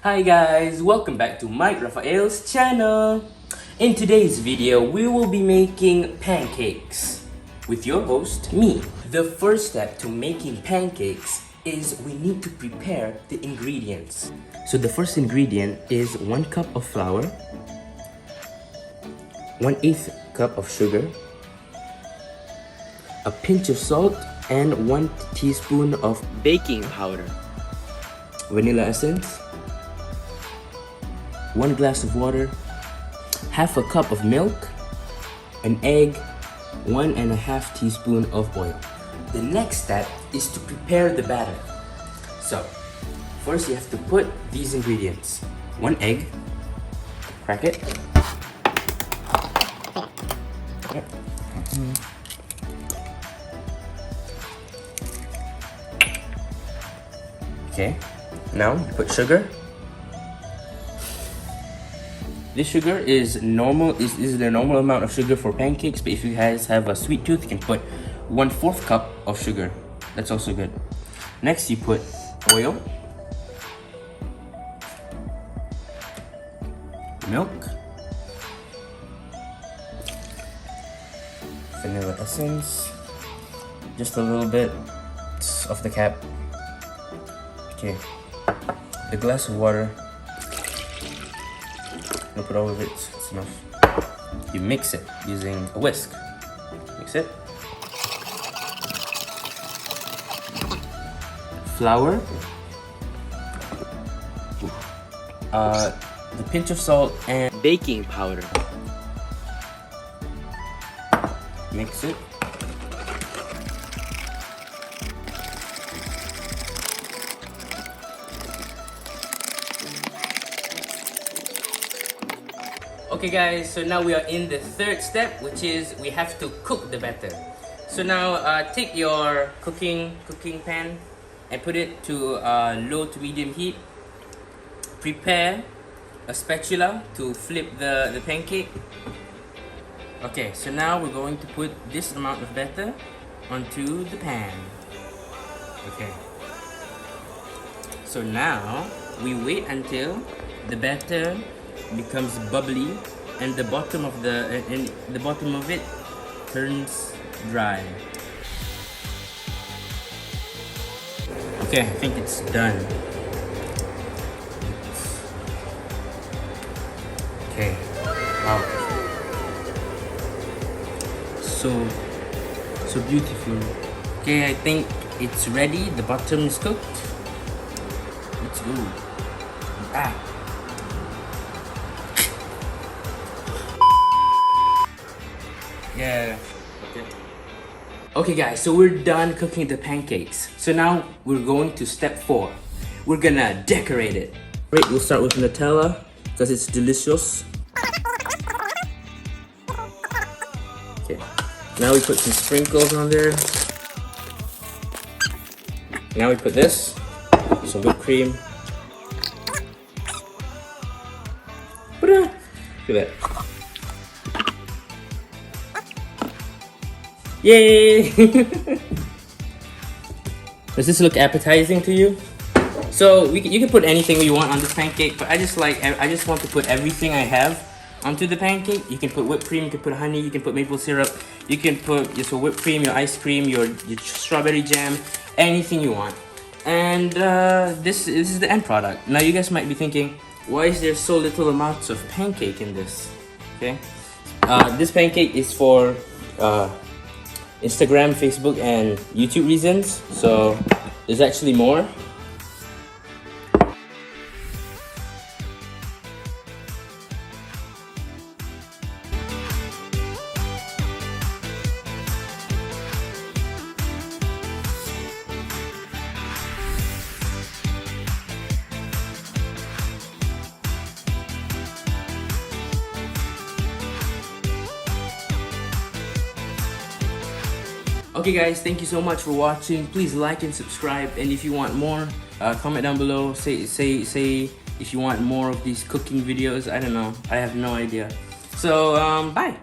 Hi guys, welcome back to Mike Rafael's channel. In today's video, we will be making pancakes with your host, me. The first step to making pancakes is we need to prepare the ingredients. So the first ingredient is 1 cup of flour, 1/8 cup of sugar, a pinch of salt, and 1 teaspoon of baking powder, vanilla essence, 1 glass of water, half a cup of milk, an egg, 1.5 teaspoon of oil. The next step is to prepare the batter. So, first you have to put these ingredients. 1 egg, crack it. Okay, now you put sugar. This sugar is normal, is the normal amount of sugar for pancakes, but if you guys have a sweet tooth, you can put 1/4 cup of sugar. That's also good. Next, you put oil, milk, vanilla essence, just a little bit of the cap. Okay, the glass of water. Don't put all of it, it's enough. You mix it using a whisk. Mix it. Flour. The pinch of salt and baking powder. Mix it. Okay guys, so now we are in the third step, which is we have to cook the batter. So now take your cooking pan and put it to low to medium heat. Prepare a spatula to flip the pancake. Okay, so now we're going to put this amount of batter onto the pan. Okay. So now we wait until the batter becomes bubbly and the bottom of it turns dry. Okay, I think it's done. Okay, wow, so beautiful. Okay, I think it's ready. The bottom is cooked. Let's go. Yeah. Okay guys, so we're done cooking the pancakes. So now we're going to step 4. We're gonna decorate it. Right, we'll start with Nutella because it's delicious. Okay. Now we put some sprinkles on there. Now we put this, some whipped cream. Look at that. Yay! Does this look appetizing to you? So you can put anything you want on this pancake, but I just want to put everything I have onto the pancake. You can put whipped cream, you can put honey, you can put maple syrup, you can put your whipped cream, your ice cream, your strawberry jam, anything you want. And this is the end product. Now you guys might be thinking, why is there so little amounts of pancake in this? Okay, this pancake is for Instagram, Facebook, and YouTube reasons. So there's actually more. Okay guys, thank you so much for watching. Please like and subscribe, and if you want more, comment down below. Say if you want more of these cooking videos. I don't know, I have no idea. So bye.